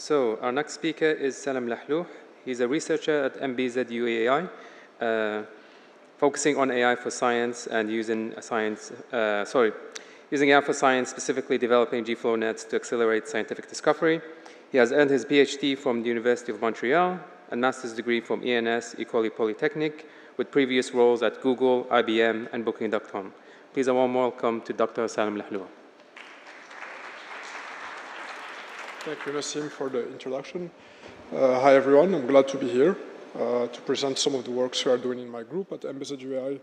So our next speaker is Salem Lahlou. He's a researcher at MBZUAI, focusing on AI for science and using AI for science, specifically developing GFlowNets to accelerate scientific discovery. He has earned his Ph.D. from the University of Montreal and master's degree from ENS, École Polytechnique, with previous roles at Google, IBM, and Booking.com. Please a warm welcome to Dr. Salem Lahlou. Thank you, Nassim, for the introduction. Hi, everyone. I'm glad to be here to present some of the works we are doing in my group at MBZUAI.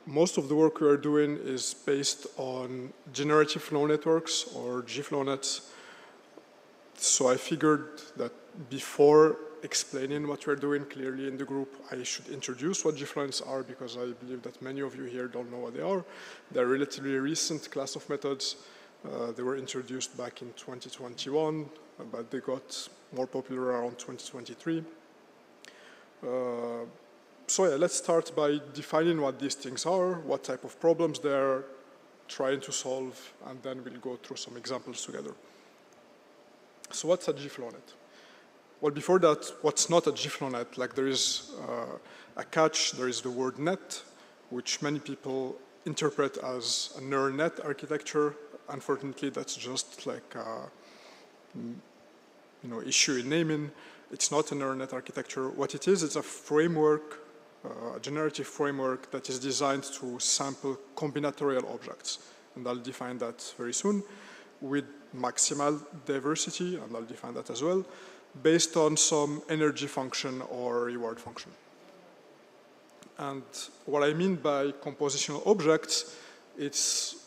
Most of the work we are doing is based on generative flow networks, or GFlowNets. So I figured that before explaining what we're doing clearly in the group, I should introduce what GFlowNets are, because I believe that many of you here don't know what they are. They're a relatively recent class of methods. They were introduced back in 2021, but they got more popular around 2023. So yeah, let's start by defining what these things are, what type of problems they're trying to solve, and then we'll go through some examples together. So what's a GFlowNet? Well, before that, what's not a GFlowNet? Like, there is a catch, there is the word net, which many people interpret as a neural net architecture. Unfortunately, that's just like a issue in naming. It's not a neural net architecture. What it is, it's a framework, a generative framework that is designed to sample combinatorial objects. And I'll define that very soon, with maximal diversity, and I'll define that as well, based on some energy function or reward function. And what I mean by compositional objects, it's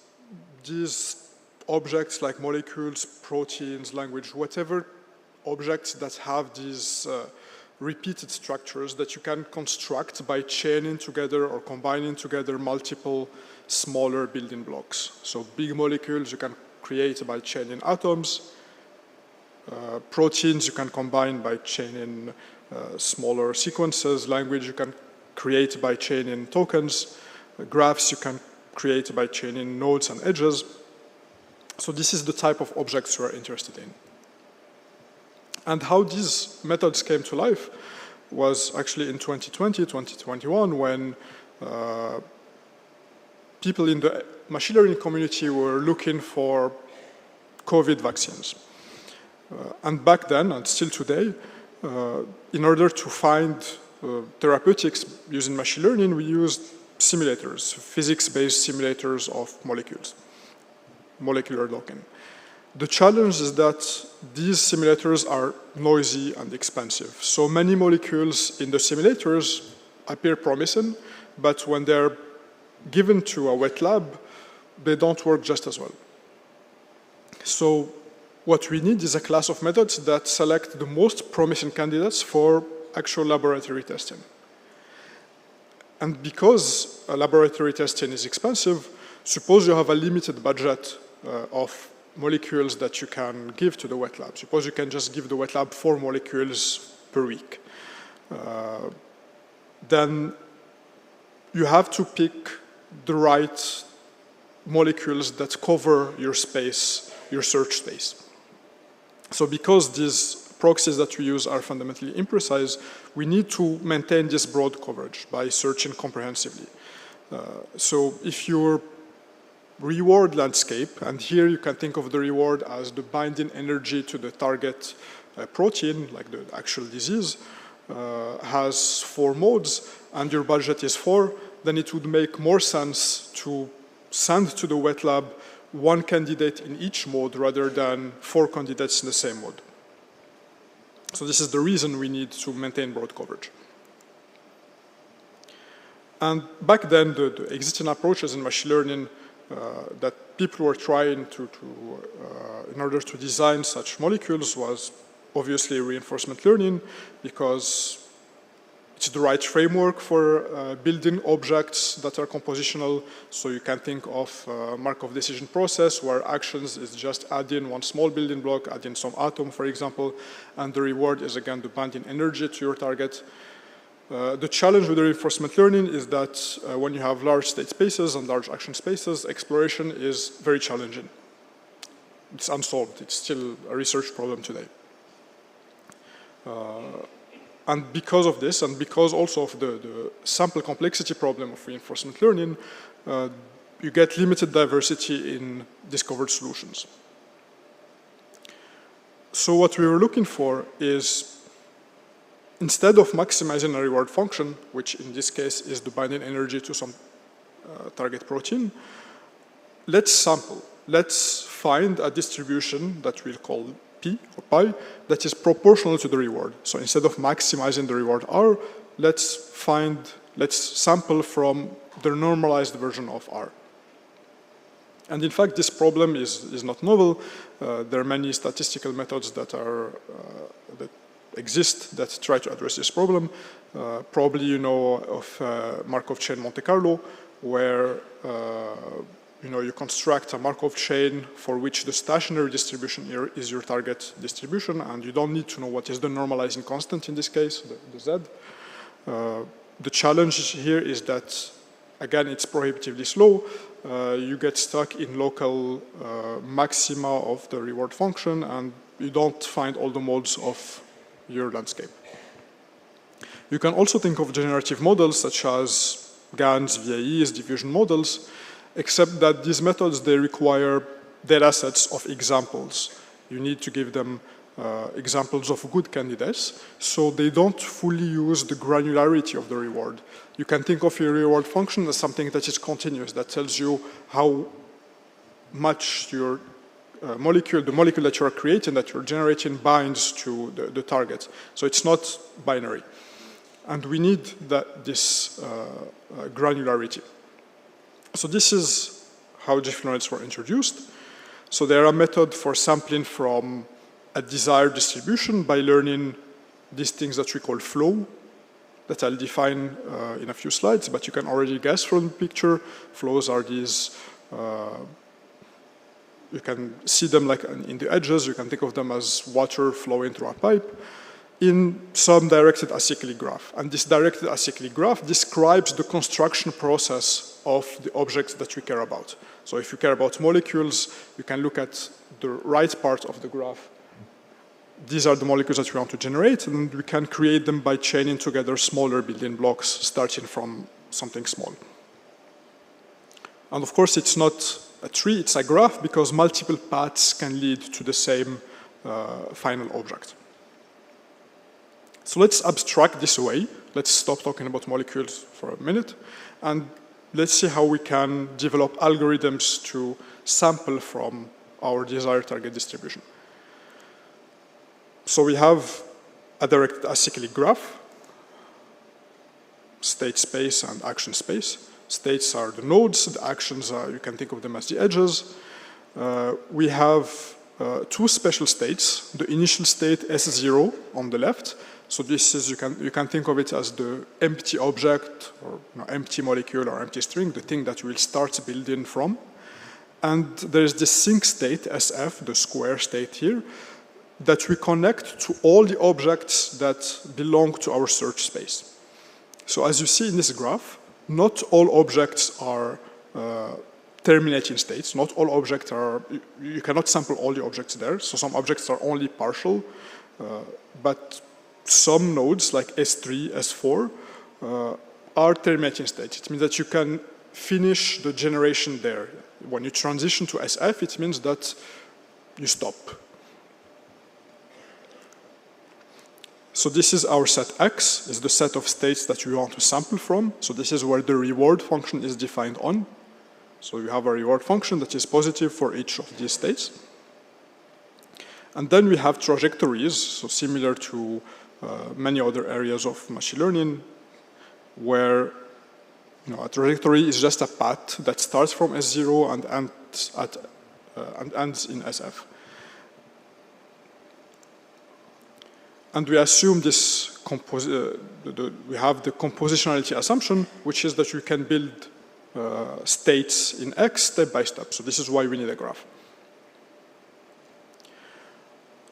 these objects like molecules, proteins, language, whatever objects that have these repeated structures that you can construct by chaining together or combining together multiple smaller building blocks. So big molecules you can create by chaining atoms. Proteins you can combine by chaining smaller sequences. Language you can create by chaining tokens. Graphs you can create by chaining nodes and edges. So this is the type of objects we're interested in. And how these methods came to life was actually in 2020, 2021, when people in the machine learning community were looking for COVID vaccines. And back then, and still today, in order to find therapeutics using machine learning, we used simulators, physics-based simulators of molecules. Molecular docking. The challenge is that these simulators are noisy and expensive. So many molecules in the simulators appear promising, but when they're given to a wet lab, they don't work just as well. So what we need is a class of methods that select the most promising candidates for actual laboratory testing. And because laboratory testing is expensive, suppose you have a limited budget of molecules that you can give to the wet lab. Suppose you can just give the wet lab 4 molecules per week. Then you have to pick the right molecules that cover your space, your search space. So because these proxies that we use are fundamentally imprecise, we need to maintain this broad coverage by searching comprehensively. So if your reward landscape, and here you can think of the reward as the binding energy to the target protein, like the actual disease, has 4 modes, and your budget is 4, then it would make more sense to send to the wet lab 1 candidate in each mode rather than 4 candidates in the same mode. So this is the reason we need to maintain broad coverage. And back then, the existing approaches in machine learning that people were trying in order to design such molecules was obviously reinforcement learning, because it's the right framework for building objects that are compositional. So you can think of Markov decision process, where actions is just adding 1 small building block, adding some atom, for example, and the reward is again the binding energy to your target. The challenge with the reinforcement learning is that when you have large state spaces and large action spaces, exploration is very challenging. it's unsolved. It's still a research problem today. And because of this, and because also of the sample complexity problem of reinforcement learning, you get limited diversity in discovered solutions. So what we were looking for is, instead of maximizing a reward function, which in this case is the binding energy to some target protein, let's sample. Let's find a distribution that we'll call P or pi that is proportional to the reward. So instead of maximizing the reward R, let's sample from the normalized version of R. And in fact, this problem is not novel. There are many statistical methods that exist that try to address this problem. Probably you know of Markov chain Monte Carlo, where you construct a Markov chain for which the stationary distribution here is your target distribution, and you don't need to know what is the normalizing constant in this case, the Z. The challenge here is that, again, it's prohibitively slow. You get stuck in local maxima of the reward function, and you don't find all the modes of your landscape. You can also think of generative models such as GANs, VAEs, diffusion models, except that these methods, they require data sets of examples. You need to give them examples of good candidates, so they don't fully use the granularity of the reward. You can think of your reward function as something that is continuous, that tells you how much your the molecule that you are creating, that you're generating, binds to the target. So it's not binary. And we need this granularity. So this is how GFlowNets were introduced. So there are a method for sampling from a desired distribution by learning these things that we call flow, that I'll define in a few slides, but you can already guess from the picture. Flows are these, you can see them like in the edges. You can think of them as water flowing through a pipe in some directed acyclic graph. And this directed acyclic graph describes the construction process of the objects that we care about. So if you care about molecules, you can look at the right part of the graph. These are the molecules that we want to generate, and we can create them by chaining together smaller building blocks starting from something small. And of course, it's not a tree, it's a graph, because multiple paths can lead to the same final object. So let's abstract this away. Let's stop talking about molecules for a minute, and let's see how we can develop algorithms to sample from our desired target distribution. So we have a direct acyclic graph, state space and action space. States are the nodes, the actions are, you can think of them as the edges. We have two special states, the initial state S0 on the left. So this is, you can think of it as the empty object, or empty molecule or empty string, the thing that we'll start building from. And there's the sync state, SF, the square state here, that we connect to all the objects that belong to our search space. So as you see in this graph, not all objects are terminating states. Not all objects are, you cannot sample all the objects there. So some objects are only partial, but some nodes like S3, S4 are terminating states. It means that you can finish the generation there. When you transition to SF, it means that you stop. So this is our set X, is the set of states that we want to sample from. So this is where the reward function is defined on. So you have a reward function that is positive for each of these states. And then we have trajectories, so similar to many other areas of machine learning, where a trajectory is just a path that starts from S0 and ends in SF. And we assume this we have the compositionality assumption, which is that you can build states in X step by step. So this is why we need a graph.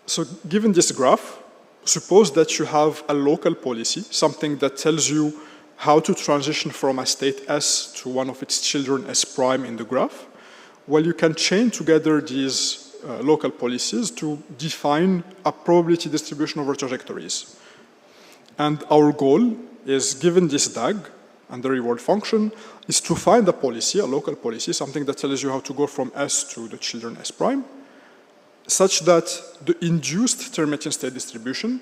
So given this graph, suppose that you have a local policy, something that tells you how to transition from a state S to one of its children S prime in the graph. Well, you can chain together these local policies to define a probability distribution over trajectories. And our goal is, given this DAG and the reward function, is to find a policy, a local policy, something that tells you how to go from S to the children S prime, such that the induced terminating state distribution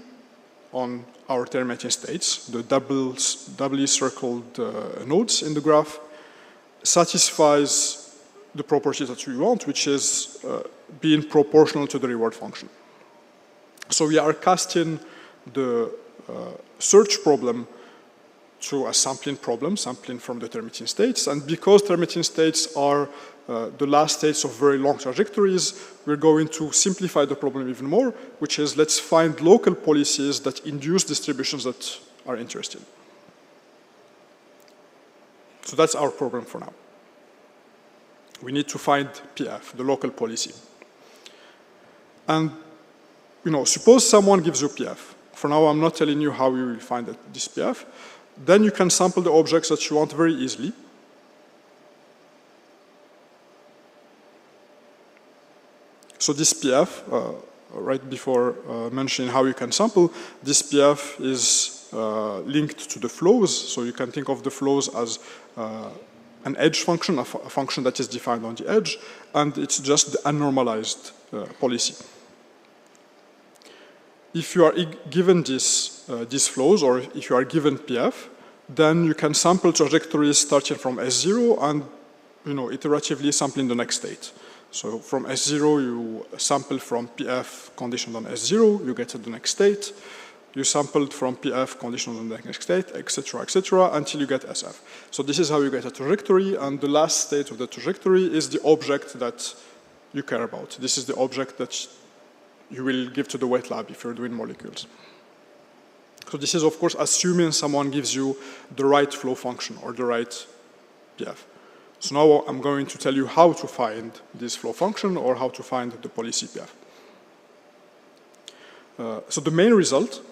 on our terminating states, the doubly circled nodes in the graph, satisfies the property that we want, which is being proportional to the reward function. So we are casting the search problem to a sampling problem, sampling from the terminating states. And because terminating states are the last states of very long trajectories, we're going to simplify the problem even more, which is let's find local policies that induce distributions that are interesting. So that's our problem for now. We need to find PF, the local policy. And suppose someone gives you PF. For now, I'm not telling you how you will find this PF. Then you can sample the objects that you want very easily. So this PF, right before mentioning how you can sample, this PF is linked to the flows. So you can think of the flows as an edge function, a function that is defined on the edge, and it's just the unnormalized policy. If you are given these flows, or if you are given PF, then you can sample trajectories starting from S0 and iteratively sampling the next state. So from S0, you sample from PF conditioned on S0, you get to the next state. You sampled from PF conditioned on the next state, etc., until you get SF. So this is how you get a trajectory, and the last state of the trajectory is the object that you care about. This is the object that you will give to the wet lab if you're doing molecules. So this is, of course, assuming someone gives you the right flow function or the right PF. So now I'm going to tell you how to find this flow function or how to find the policy PF. So the main result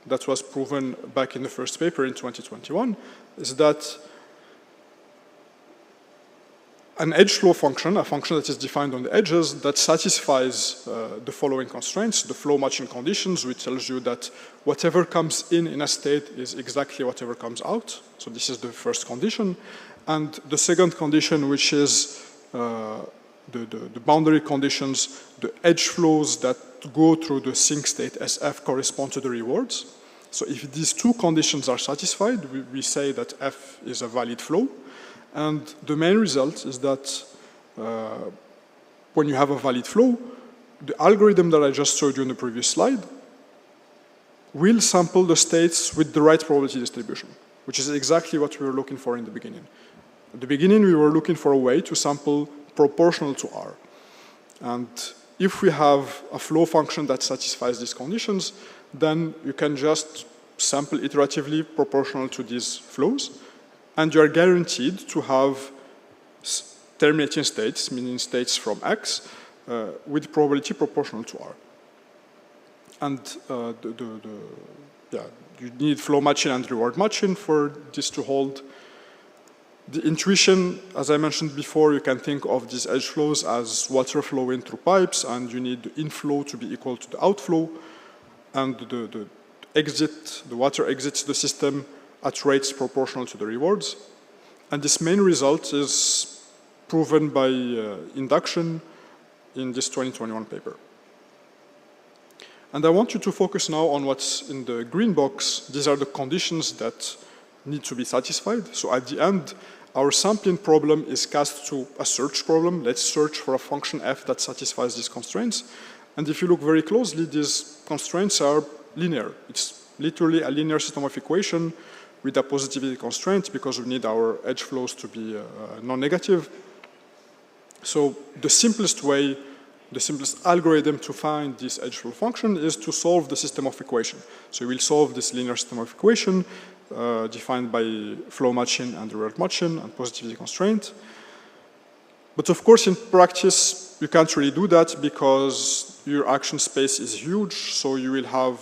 that was proven back in the first paper in 2021 is that an edge flow function, a function that is defined on the edges, that satisfies the following constraints, the flow matching conditions, which tells you that whatever comes in a state is exactly whatever comes out. So this is the first condition. And the second condition, which is the boundary conditions, the edge flows that go through the sync state SF correspond to the rewards. So if these two conditions are satisfied, we say that F is a valid flow. And the main result is that when you have a valid flow, the algorithm that I just showed you in the previous slide will sample the states with the right probability distribution, which is exactly what we were looking for in the beginning. At the beginning, we were looking for a way to sample proportional to R. And if we have a flow function that satisfies these conditions, then you can just sample iteratively proportional to these flows, and you are guaranteed to have terminating states, meaning states from X, with probability proportional to R. And you need flow matching and reward matching for this to hold. The intuition, as I mentioned before, you can think of these edge flows as water flowing through pipes, and you need the inflow to be equal to the outflow, and the water exits the system at rates proportional to the rewards. And this main result is proven by induction in this 2021 paper. And I want you to focus now on what's in the green box. These are the conditions that need to be satisfied. So at the end, our sampling problem is cast to a search problem. Let's search for a function f that satisfies these constraints. And if you look very closely, these constraints are linear. It's literally a linear system of equation with a positivity constraint because we need our edge flows to be non-negative. So the simplest way, the simplest algorithm to find this edge flow function is to solve the system of equation. So we will solve this linear system of equation defined by flow matching and reward matching and positivity constraint. But of course, in practice, you can't really do that because your action space is huge, so you will have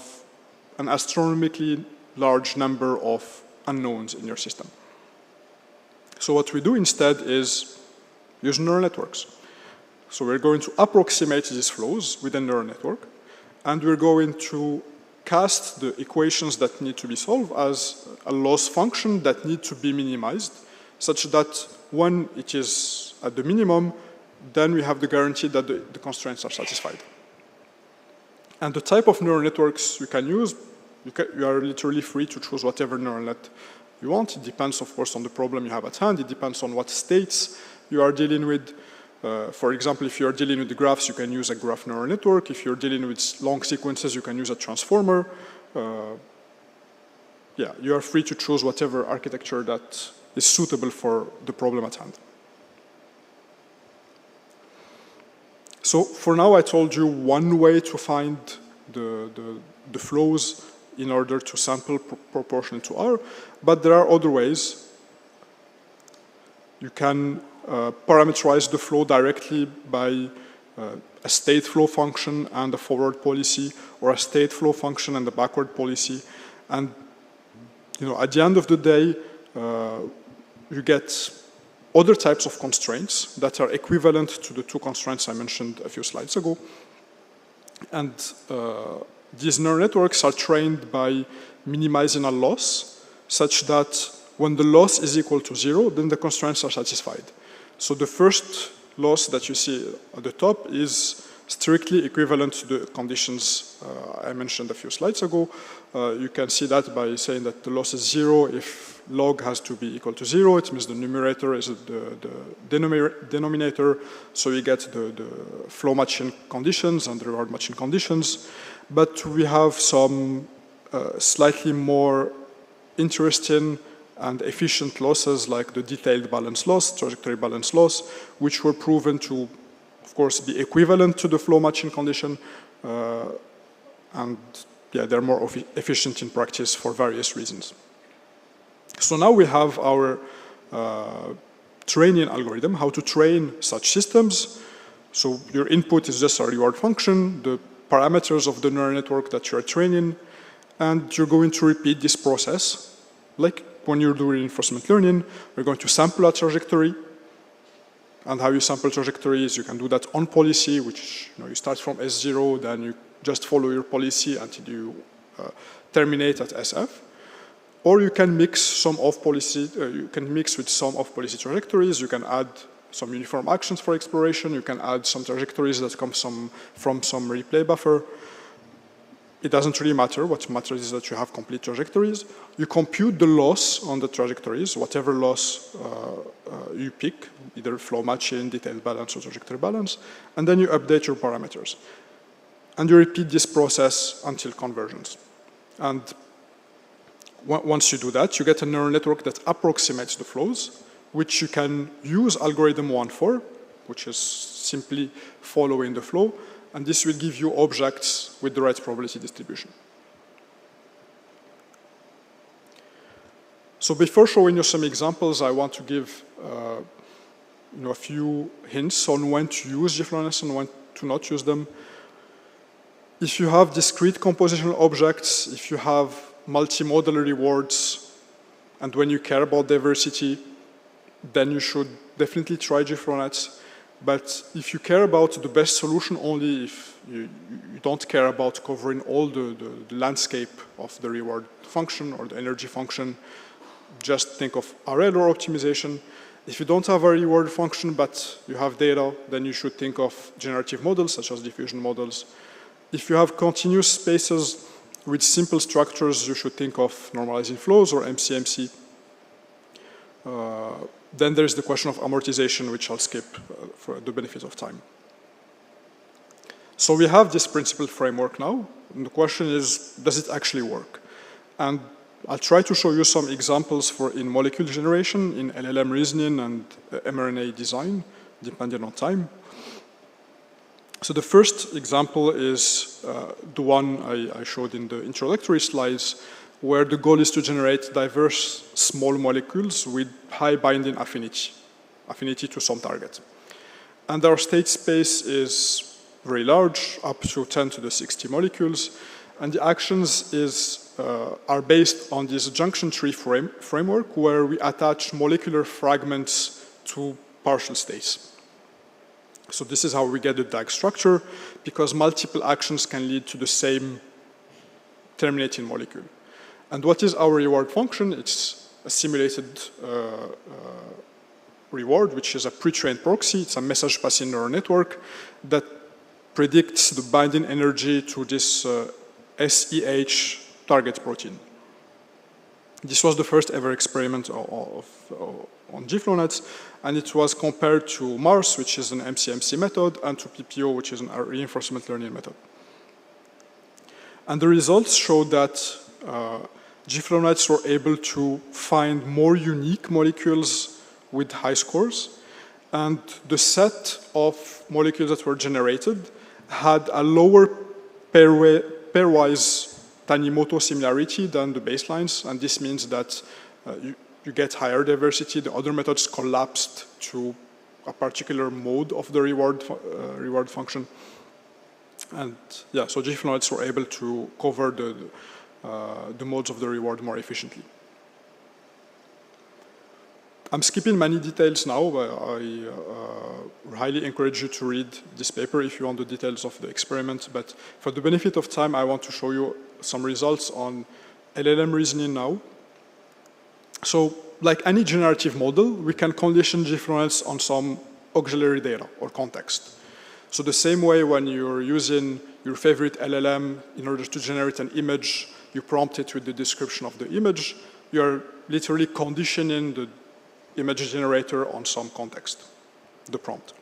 an astronomically large number of unknowns in your system. So what we do instead is use neural networks. So we're going to approximate these flows with a neural network, and we're going to cast the equations that need to be solved as a loss function that need to be minimized, such that when it is at the minimum, then we have the guarantee that the constraints are satisfied. And the type of neural networks you can use, you are literally free to choose whatever neural net you want. It depends, of course, on the problem you have at hand. It depends on what states you are dealing with. For example, if you're dealing with the graphs, you can use a graph neural network. If you're dealing with long sequences, you can use a transformer. Yeah, you are free to choose whatever architecture that is suitable for the problem at hand. So for now, I told you one way to find the flows in order to sample proportional to R, but there are other ways. You can parameterize the flow directly by a state flow function and a forward policy, or a state flow function and a backward policy. And at the end of the day, you get other types of constraints that are equivalent to the two constraints I mentioned a few slides ago. And these neural networks are trained by minimizing a loss such that when the loss is equal to 0, then the constraints are satisfied. So the first loss that you see at the top is strictly equivalent to the conditions I mentioned a few slides ago. You can see that by saying that the loss is 0 if log has to be equal to 0. It means the numerator is the denominator, so you get the flow matching conditions and the reward matching conditions. But we have some slightly more interesting and efficient losses like the detailed balance loss, trajectory balance loss, which were proven to, of course, be equivalent to the flow matching condition. And yeah, they're more efficient in practice for various reasons. So now we have our training algorithm, how to train such systems. So your input is just a reward function, the parameters of the neural network that you're training, and you're going to repeat this process. Like when you're doing reinforcement learning, you're going to sample a trajectory. And how you sample trajectories, you can do that on policy, which you start from S0, then you just follow your policy until you terminate at SF. Or you can mix some off policy, you can mix with some off policy trajectories. You can add some uniform actions for exploration. You can add some trajectories that come from some replay buffer. It doesn't really matter. What matters is that you have complete trajectories. You compute the loss on the trajectories, whatever loss you pick, either flow matching, detailed balance, or trajectory balance, and then you update your parameters. And you repeat this process until convergence. And once you do that, you get a neural network that approximates the flows, which you can use algorithm 1 for, which is simply following the flow, and this will give you objects with the right probability distribution. So before showing you some examples, I want to give a few hints on when to use GFlowNets and when to not use them. If you have discrete compositional objects, if you have multimodal rewards, and when you care about diversity, then you should definitely try GFlowNets. But if you care about the best solution only, if you don't care about covering all the landscape of the reward function or the energy function, just think of RL or optimization. If you don't have a reward function but you have data, then you should think of generative models such as diffusion models. If you have continuous spaces with simple structures, you should think of normalizing flows or MCMC. Then there's the question of amortization, which I'll skip for the benefit of time. So we have this principal framework now, and the question is, does it actually work? And I'll try to show you some examples in molecule generation, in LLM reasoning, and mRNA design, depending on time. So the first example is the one I showed in the introductory slides, where the goal is to generate diverse small molecules with high binding affinity to some target. And our state space is very large, up to 10 to the 60 molecules, and the actions are based on this junction tree framework where we attach molecular fragments to partial states. So this is how we get the DAG structure, because multiple actions can lead to the same terminating molecule. And what is our reward function? It's a simulated reward, which is a pre-trained proxy. It's a message passing neural network that predicts the binding energy to this SEH target protein. This was the first ever experiment on GFlowNets, and it was compared to Mars, which is an MCMC method, and to PPO, which is a reinforcement learning method. And the results showed that GFlowNets were able to find more unique molecules with high scores, and the set of molecules that were generated had a lower pairwise Tanimoto similarity than the baselines, and this means that you get higher diversity. The other methods collapsed to a particular mode of the reward function. And yeah, so GFlowNets were able to cover the modes of the reward more efficiently. I'm skipping many details now, but I highly encourage you to read this paper if you want the details of the experiment. But for the benefit of time, I want to show you some results on LLM reasoning now. So, like any generative model, we can condition GFlowNets on some auxiliary data or context. So the same way when you're using your favorite LLM in order to generate an image, you prompt it with the description of the image, you're literally conditioning the image generator on some context, the prompt.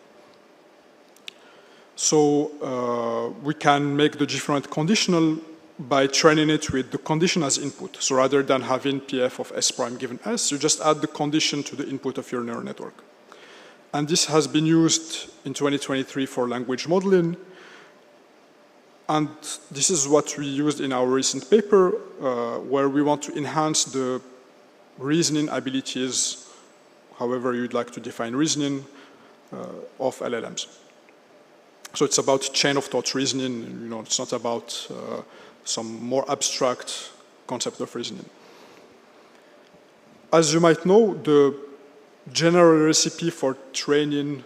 So we can make the GFlowNet conditional by training it with the condition as input. So rather than having PF of S prime given S, you just add the condition to the input of your neural network. And this has been used in 2023 for language modeling. And this is what we used in our recent paper, where we want to enhance the reasoning abilities, however you'd like to define reasoning, of LLMs. So it's about chain of thought reasoning, it's not about some more abstract concept of reasoning. As you might know, the general recipe for training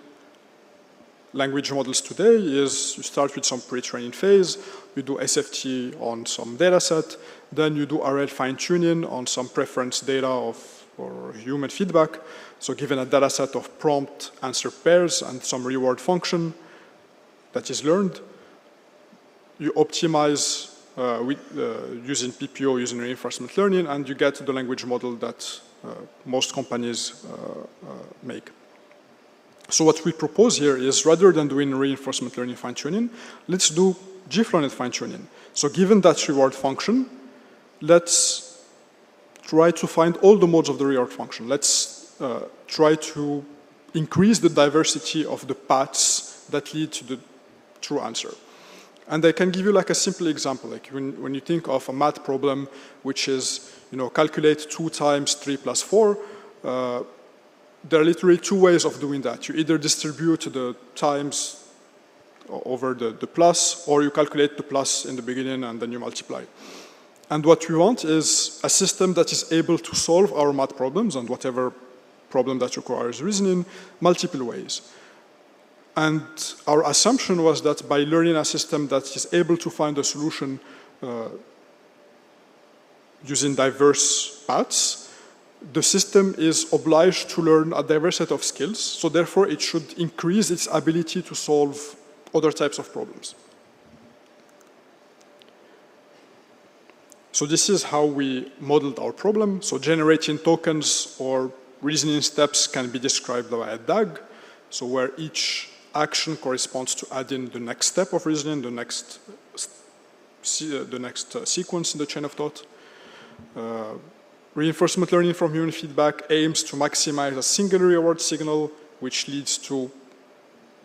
language models today is you start with some pre-training phase, you do SFT on some data set, then you do RL fine-tuning on some preference data or human feedback. So given a data set of prompt answer pairs and some reward function that is learned, you optimize using PPO, using reinforcement learning, and you get the language model that most companies make. So what we propose here is, rather than doing reinforcement learning fine-tuning, let's do GFlowNet fine-tuning. So given that reward function, let's try to find all the modes of the reward function. Let's try to increase the diversity of the paths that lead to the true answer. And I can give you like a simple example, like when you think of a math problem, which is, calculate 2 times 3 plus 4, there are literally 2 ways of doing that. You either distribute the times over the plus, or you calculate the plus in the beginning and then you multiply. And what we want is a system that is able to solve our math problems and whatever problem that requires reasoning multiple ways. And our assumption was that by learning a system that is able to find a solution using diverse paths, the system is obliged to learn a diverse set of skills, so therefore it should increase its ability to solve other types of problems. So this is how we modeled our problem. So generating tokens or reasoning steps can be described by a DAG, so where each action corresponds to adding the next step of reasoning, the next sequence in the chain of thought. Reinforcement learning from human feedback aims to maximize a single reward signal, which leads to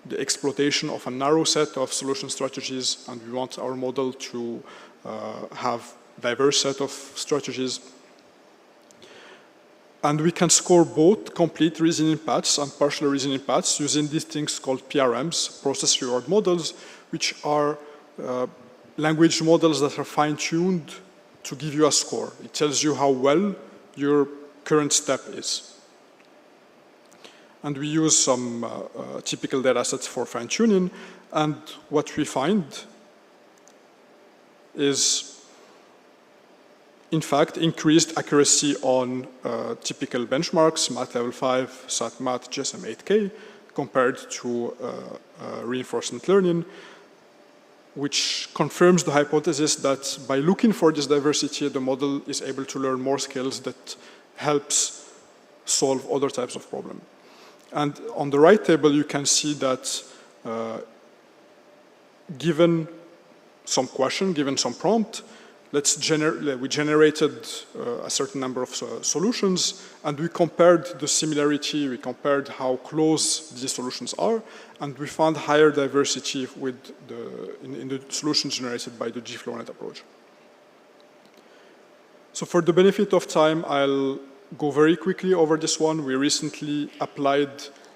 the exploitation of a narrow set of solution strategies, and we want our model to have a diverse set of strategies. And we can score both complete reasoning paths and partial reasoning paths using these things called PRMs, process reward models, which are language models that are fine-tuned to give you a score. It tells you how well your current step is. and we use some typical data sets for fine-tuning, and what we find is, in fact, increased accuracy on typical benchmarks, Math Level 5, SAT-Math, GSM 8K, compared to reinforcement learning, which confirms the hypothesis that by looking for this diversity, the model is able to learn more skills that helps solve other types of problems. And on the right table, you can see that given some question, given some prompt, we generated a certain number of solutions, and we compared the similarity, we compared how close these solutions are, and we found higher diversity with in the solutions generated by the GFlowNet approach. So for the benefit of time, I'll go very quickly over this one. We recently applied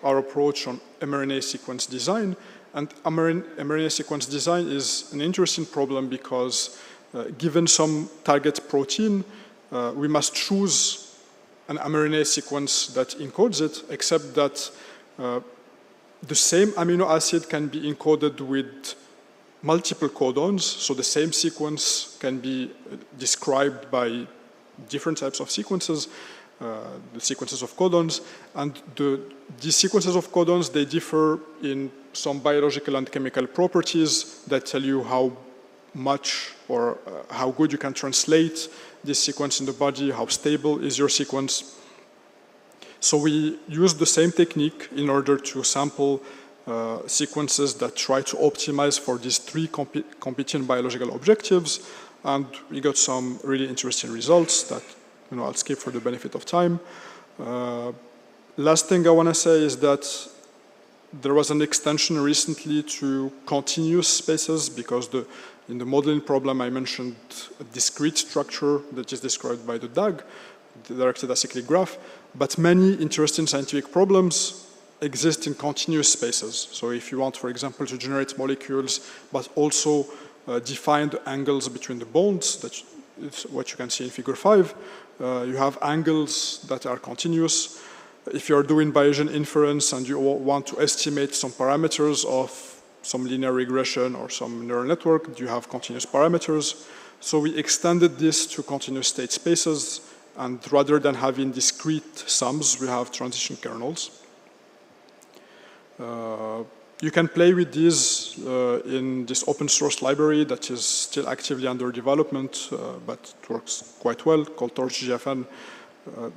our approach on mRNA sequence design, and mRNA sequence design is an interesting problem because given some target protein, we must choose an mRNA sequence that encodes it, except that the same amino acid can be encoded with multiple codons, so the same sequence can be described by different types of sequences, the sequences of codons, and these sequences of codons, they differ in some biological and chemical properties that tell you how much or how good you can translate this sequence in the body, how stable is your sequence. So we use the same technique in order to sample sequences that try to optimize for these three competing biological objectives, and we got some really interesting results that I'll skip for the benefit of time. Last thing I want to say is that there was an extension recently to continuous spaces because in the modeling problem I mentioned a discrete structure that is described by the DAG, the directed acyclic graph, but many interesting scientific problems exist in continuous spaces. So if you want, for example, to generate molecules, but also define the angles between the bonds, that's what you can see in figure 5, you have angles that are continuous. If you're doing Bayesian inference and you want to estimate some parameters of some linear regression or some neural network, you have continuous parameters. So we extended this to continuous state spaces, and rather than having discrete sums, we have transition kernels. You can play with these in this open source library that is still actively under development, but it works quite well, called TorchGFN.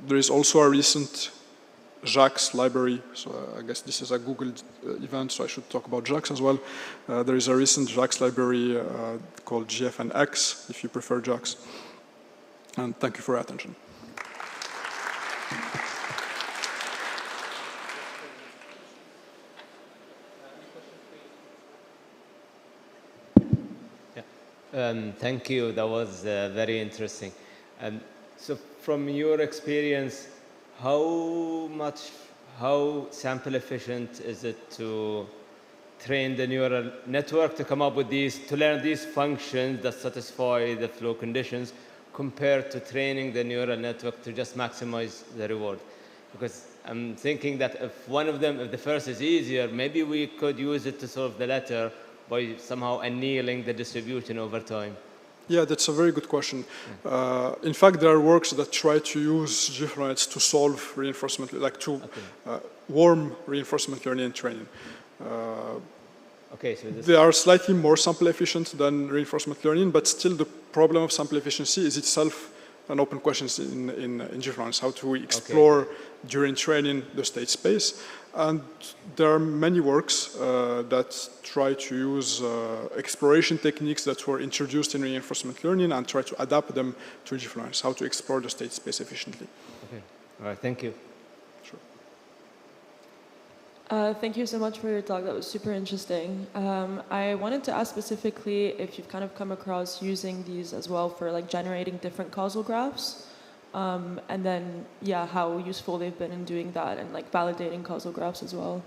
There is also a recent JAX library, so I guess this is a Google event, so I should talk about JAX as well. There is a recent JAX library called GFNX, if you prefer JAX. And thank you for your attention. Thank you, that was very interesting. So from your experience, how sample efficient is it to train the neural network to come up with to learn these functions that satisfy the flow conditions compared to training the neural network to just maximize the reward? Because I'm thinking that if the first is easier, maybe we could use it to solve the latter by somehow annealing the distribution over time. Yeah, that's a very good question. In fact, there are works that try to use GFlowNets to solve reinforcement, like to warm reinforcement learning and training. Okay, so they are slightly more sample efficient than reinforcement learning, but still the problem of sample efficiency is itself an open question in GFlowNets. How do we explore during training the state space? And there are many works that try to use exploration techniques that were introduced in reinforcement learning and try to adapt them to GFlowNets, how to explore the state space efficiently. Okay, all right, thank you. Sure. Thank you so much for your talk. That was super interesting. I wanted to ask specifically if you've kind of come across using these as well for like generating different causal graphs. And then, yeah, how useful they've been in doing that and like validating causal graphs as well.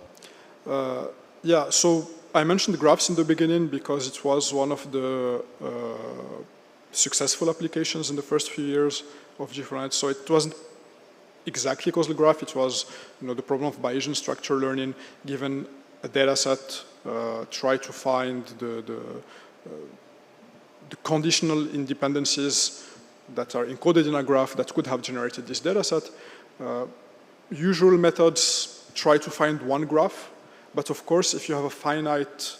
Yeah, so I mentioned the graphs in the beginning because it was one of the successful applications in the first few years of GFlowNets. So it wasn't exactly causal graph. It was, the problem of Bayesian structure learning. Given a data set, try to find the conditional independencies that are encoded in a graph that could have generated this data set. Usual methods try to find one graph, but of course, if you have a finite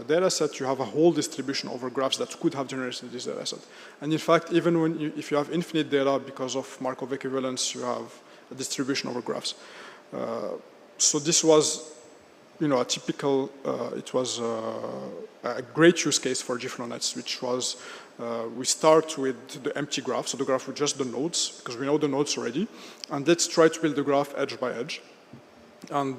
data set, you have a whole distribution over graphs that could have generated this data set. And in fact, even if you have infinite data, because of Markov equivalence, you have a distribution over graphs. So this was, a typical, it was a great use case for GFlowNets, which was, we start with the empty graph, so the graph with just the nodes, because we know the nodes already, and let's try to build the graph edge by edge. And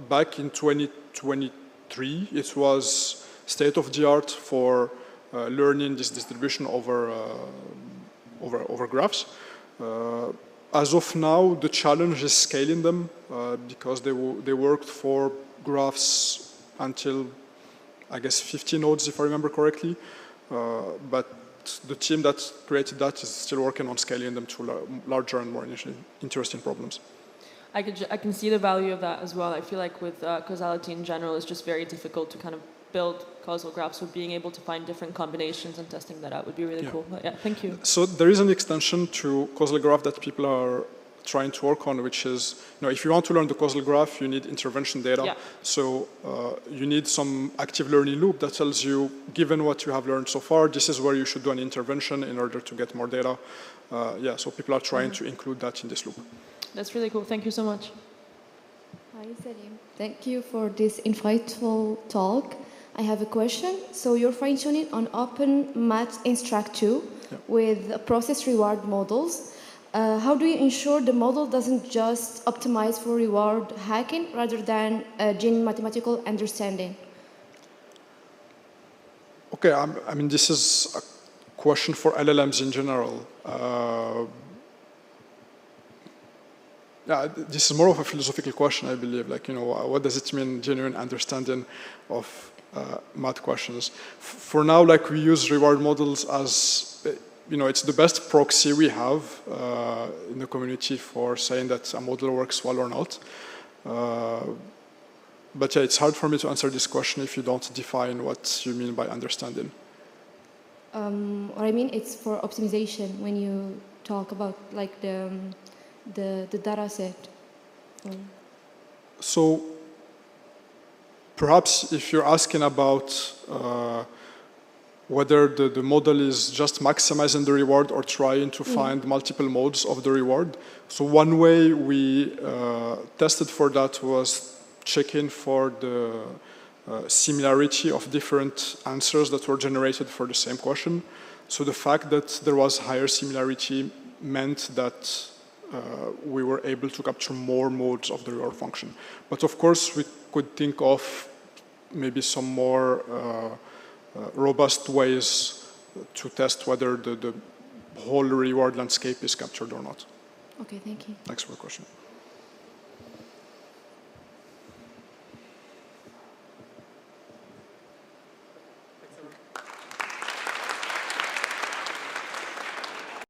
back in 2023, it was state of the art for learning this distribution over graphs. As of now, the challenge is scaling them because they worked for graphs until, I guess, 50 nodes, if I remember correctly. But the team that created that is still working on scaling them to larger and more interesting problems. I can see the value of that as well. I feel like with causality in general, it's just very difficult to kind of build causal graphs. So being able to find different combinations and testing that out would be really cool. But yeah, thank you. So there is an extension to causal graph that people are trying to work on, which is, if you want to learn the causal graph, you need intervention data. Yeah. So you need some active learning loop that tells you, given what you have learned so far, this is where you should do an intervention in order to get more data. So people are trying to include that in this loop. That's really cool. Thank you so much. Hi, Salim. Thank you for this insightful talk. I have a question. So you're fine-tuning on Open Math Instruct 2 with process reward models. How do you ensure the model doesn't just optimize for reward hacking rather than genuine mathematical understanding? Okay, I mean, this is a question for LLMs in general. Yeah, this is more of a philosophical question, I believe. Like, what does it mean, genuine understanding of math questions? For now, like, we use reward models as, it's the best proxy we have in the community for saying that a model works well or not. But yeah, it's hard for me to answer this question if you don't define what you mean by understanding. What I mean, it's for optimization when you talk about like the data set. So perhaps if you're asking about whether the model is just maximizing the reward or trying to find multiple modes of the reward. So one way we tested for that was checking for the similarity of different answers that were generated for the same question. So the fact that there was higher similarity meant that we were able to capture more modes of the reward function. But of course, we could think of maybe some more robust ways to test whether the whole reward landscape is captured or not. Okay, thank you. Thanks for the question.